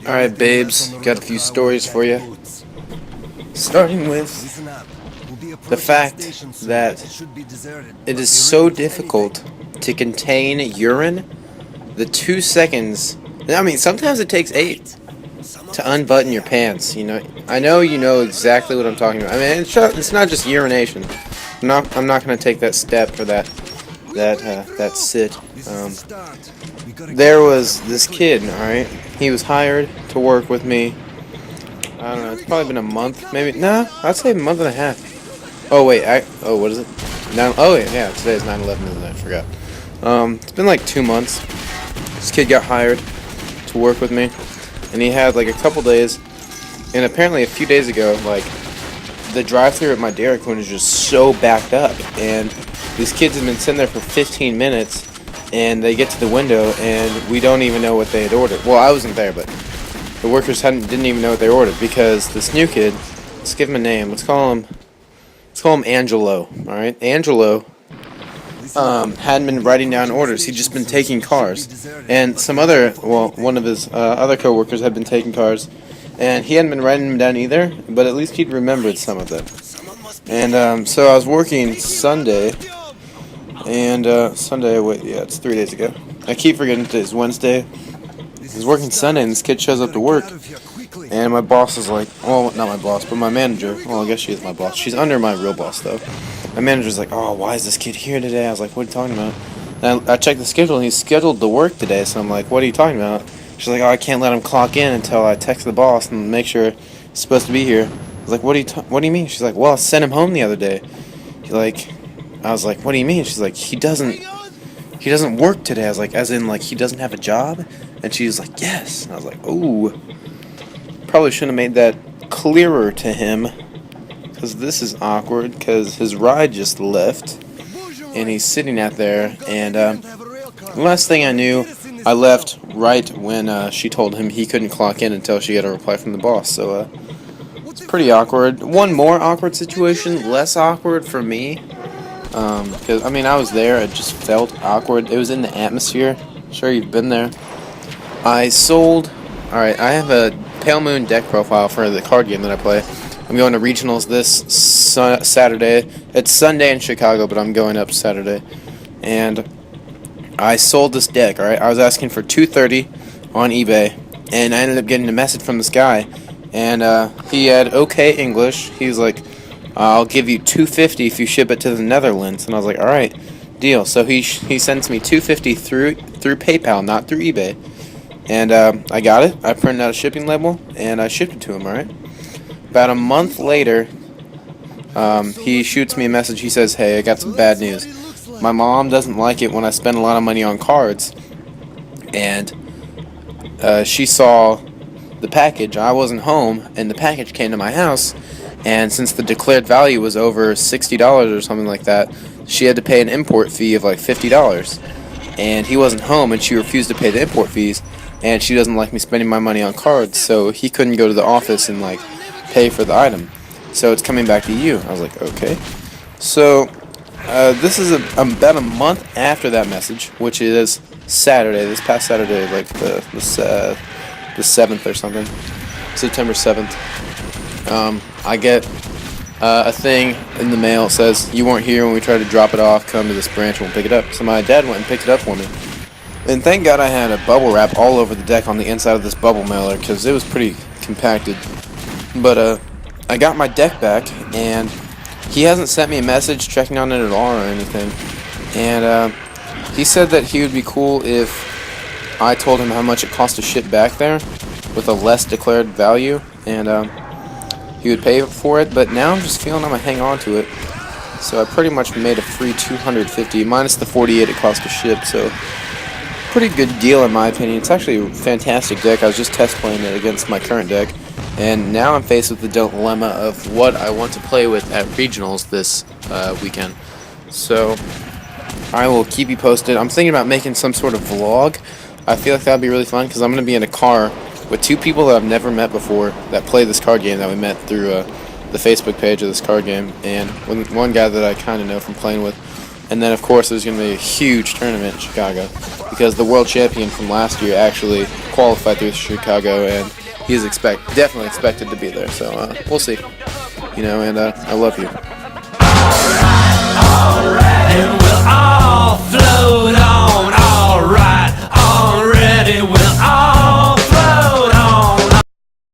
Alright, babes, got a few stories for you. Starting with the fact that it is so difficult to contain urine. The 2 seconds, I mean, sometimes it takes 8 to unbutton your pants. I know you know exactly what I'm talking about. I mean, it's not just urination. I'm not going to take that step or that sit. There was this kid, alright? He was hired to work with me. I don't know, it's probably been a month, maybe. No, I'd say a month and a half. Oh, wait, what is it? Yeah, today's 9/11, isn't it? I forgot. It's been like 2 months. This kid got hired to work with me, and he had like a couple days, and apparently a few days ago, like, the drive-thru at my Dairy Queen is just so backed up, and these kids have been sitting there for 15 minutes, and they get to the window, and we don't even know what they had ordered. Well, I wasn't there, but the workers didn't even know what they ordered, because this new kid, let's give him a name, let's call him Angelo, alright? Angelo hadn't been writing down orders. He'd just been taking cars, and one of his other coworkers had been taking cars, and he hadn't been writing them down either, but at least he'd remembered some of them. And so I was working Sunday, and it's 3 days ago. I keep forgetting today's Wednesday. I was working Sunday, and this kid shows up to work, and my boss is like, well, not my boss, but my manager. Well, I guess she is my boss. She's under my real boss, though. My manager's like, oh, why is this kid here today? I was like, what are you talking about? And I checked the schedule, and he's scheduled to work today, so I'm like, what are you talking about? She's like, oh, I can't let him clock in until I text the boss and make sure he's supposed to be here. I was like, what do you mean? She's like, well, I sent him home the other day. I was like, what do you mean? She's like, he doesn't work today. I was like, as in, like, he doesn't have a job? And she was like, yes. And I was like, ooh. Probably shouldn't have made that clearer to him, because this is awkward, because his ride just left, and he's sitting out there, and the last thing I knew, I left right when she told him he couldn't clock in until she got a reply from the boss, so it's pretty awkward. One more awkward situation, less awkward for me, because, I mean, I was there, it just felt awkward. It was in the atmosphere. I'm sure you've been there. I have a Pale Moon deck profile for the card game that I play. I'm going to regionals this Saturday. It's Sunday in Chicago, but I'm going up Saturday. And I sold this deck, alright? I was asking for $230 on eBay, and I ended up getting a message from this guy. And he had okay English. He was like, I'll give you $250 if you ship it to the Netherlands. And I was like, alright, deal. So he sends me $250 through PayPal, not through eBay. And I got it. I printed out a shipping label, and I shipped it to him, alright? About a month later, he shoots me a message. He says, hey, I got some bad news. My mom doesn't like it when I spend a lot of money on cards, and she saw the package. I wasn't home, and the package came to my house, and since the declared value was over $60 or something like that, she had to pay an import fee of like $50. And he wasn't home, and she refused to pay the import fees, and she doesn't like me spending my money on cards, so he couldn't go to the office and like pay for the item. So it's coming back to you. I was like, okay. So this is about a month after that message, which is Saturday, this past Saturday, like the 7th or something, September 7th. I get a thing in the mail that says, you weren't here when we tried to drop it off, come to this branch and we'll pick it up. So my dad went and picked it up for me. And thank God I had a bubble wrap all over the deck on the inside of this bubble mailer, because it was pretty compacted. But I got my deck back, and he hasn't sent me a message checking on it at all or anything. And he said that he would be cool if I told him how much it cost to ship back there with a less declared value, and he would pay for it. But now I'm just feeling I'm gonna hang on to it. So I pretty much made a free $250 minus the $48 it cost to ship. So pretty good deal in my opinion. It's actually a fantastic deck. I was just test playing it against my current deck, and now I'm faced with the dilemma of what I want to play with at regionals this weekend. So I will keep you posted. I'm thinking about making some sort of vlog. I feel like that would be really fun, because I'm going to be in a car with two people that I've never met before that play this card game that we met through the Facebook page of this card game, and one guy that I kind of know from playing with. And then, of course, there's going to be a huge tournament in Chicago because the world champion from last year actually qualified through Chicago, and he's definitely expected to be there. So we'll see. And I love you.